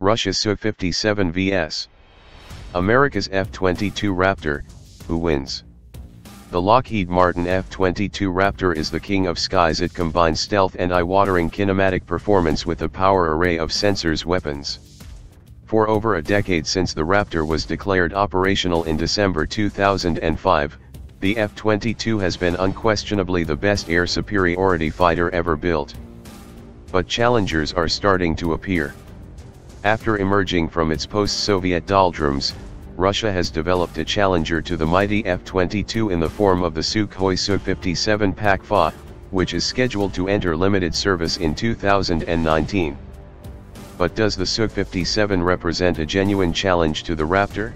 Russia's Su-57 vs. America's F-22 Raptor, who wins? The Lockheed Martin F-22 Raptor is the king of skies. It combines stealth and eye-watering kinematic performance with a power array of sensors weapons. For over a decade since the Raptor was declared operational in December 2005, the F-22 has been unquestionably the best air superiority fighter ever built. But challengers are starting to appear. After emerging from its post-Soviet doldrums, Russia has developed a challenger to the mighty F-22 in the form of the Sukhoi Su-57 PAK-FA, which is scheduled to enter limited service in 2019. But does the Su-57 represent a genuine challenge to the Raptor?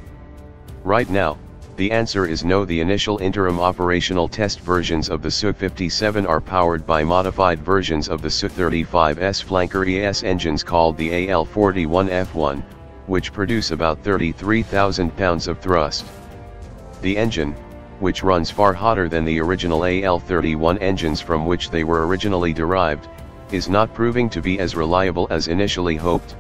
Right now, the answer is no. The initial interim operational test versions of the Su-57 are powered by modified versions of the Su-35's flanker ES engines called the AL-41F1, which produce about 33,000 pounds of thrust. The engine, which runs far hotter than the original AL-31 engines from which they were originally derived, is not proving to be as reliable as initially hoped.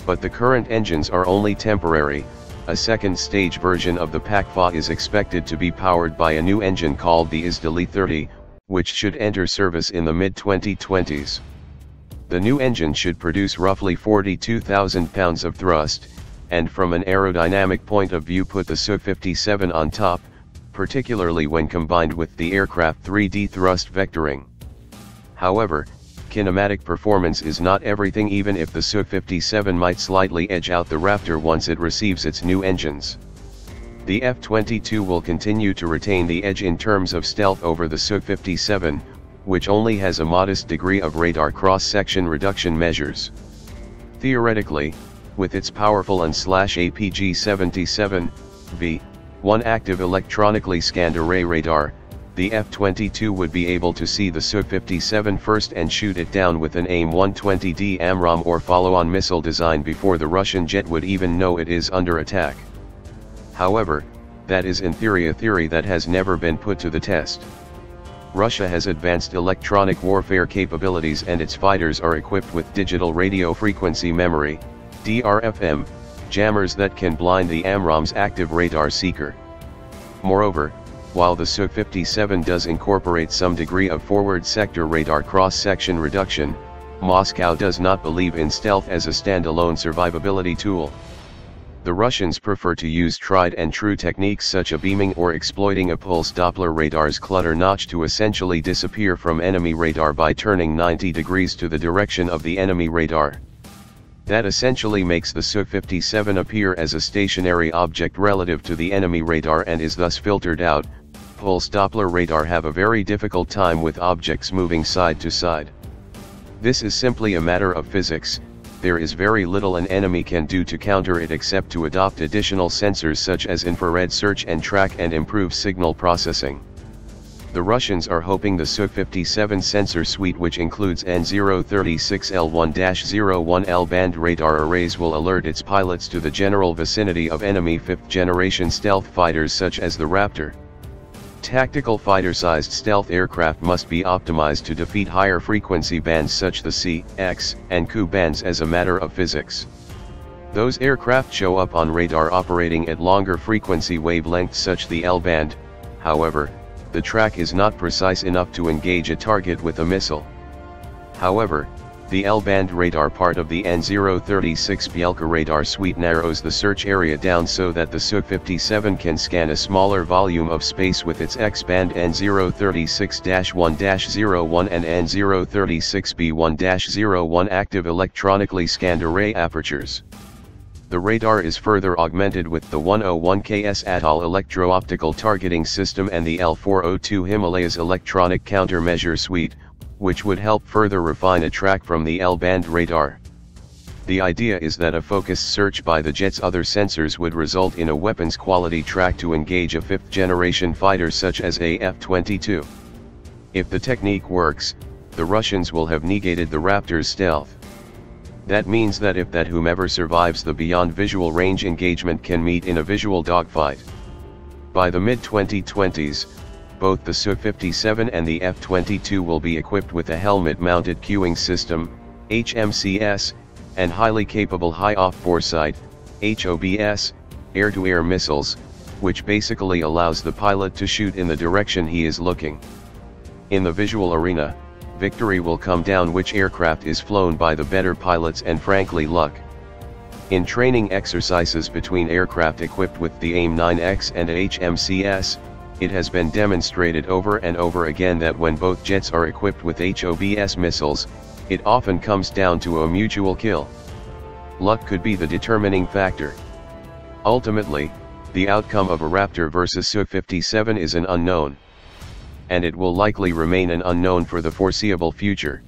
But the current engines are only temporary. A second-stage version of the PAK-FA is expected to be powered by a new engine called the ISDALI-30, which should enter service in the mid-2020s. The new engine should produce roughly 42,000 pounds of thrust, and from an aerodynamic point of view put the Su-57 on top, particularly when combined with the aircraft 3D thrust vectoring. However, kinematic performance is not everything. Even if the Su-57 might slightly edge out the Raptor once it receives its new engines, the F-22 will continue to retain the edge in terms of stealth over the Su-57, which only has a modest degree of radar cross-section reduction measures. Theoretically, with its powerful APG-77V1 active electronically scanned array radar, the F-22 would be able to see the Su-57 first and shoot it down with an AIM-120D AMRAAM or follow-on missile design before the Russian jet would even know it is under attack. However, that is in theory a theory that has never been put to the test. Russia has advanced electronic warfare capabilities and its fighters are equipped with digital radio frequency memory, DRFM, jammers that can blind the AMRAAM's active radar seeker. Moreover, while the Su-57 does incorporate some degree of forward sector radar cross-section reduction, Moscow does not believe in stealth as a standalone survivability tool. The Russians prefer to use tried and true techniques such as beaming or exploiting a pulse Doppler radar's clutter notch to essentially disappear from enemy radar by turning 90 degrees to the direction of the enemy radar. That essentially makes the Su-57 appear as a stationary object relative to the enemy radar and is thus filtered out. Pulse Doppler radar have a very difficult time with objects moving side to side. This is simply a matter of physics. There is very little an enemy can do to counter it except to adopt additional sensors such as infrared search and track and improve signal processing. The Russians are hoping the Su-57 sensor suite, which includes N036L1-01 L-band radar arrays, will alert its pilots to the general vicinity of enemy 5th-generation stealth fighters such as the Raptor. Tactical fighter-sized stealth aircraft must be optimized to defeat higher frequency bands such the C, X, and Ku bands as a matter of physics. Those aircraft show up on radar operating at longer frequency wavelengths such the L-band. However, the track is not precise enough to engage a target with a missile. However, the L-band radar part of the N036 Bielka radar suite narrows the search area down so that the Su-57 can scan a smaller volume of space with its X-band N036-1-01 and N036B1-01 active electronically scanned array apertures. The radar is further augmented with the 101KS Atoll electro-optical targeting system and the L402 Himalayas electronic countermeasure suite, which would help further refine a track from the L-band radar. The idea is that a focused search by the jet's other sensors would result in a weapons quality track to engage a 5th-generation fighter such as a F-22. If the technique works, the Russians will have negated the Raptor's stealth. That means that whomever survives the beyond visual range engagement can meet in a visual dogfight. By the mid-2020s, both the Su-57 and the F-22 will be equipped with a helmet-mounted cueing system, HMCS, and highly capable high-off foresight, HOBS, air-to-air missiles, which basically allows the pilot to shoot in the direction he is looking. In the visual arena, victory will come down which aircraft is flown by the better pilots and frankly luck. In training exercises between aircraft equipped with the AIM-9X and HMCS, it has been demonstrated over and over again that when both jets are equipped with HOBS missiles, it often comes down to a mutual kill. Luck could be the determining factor. Ultimately, the outcome of a Raptor versus Su-57 is an unknown. And it will likely remain an unknown for the foreseeable future.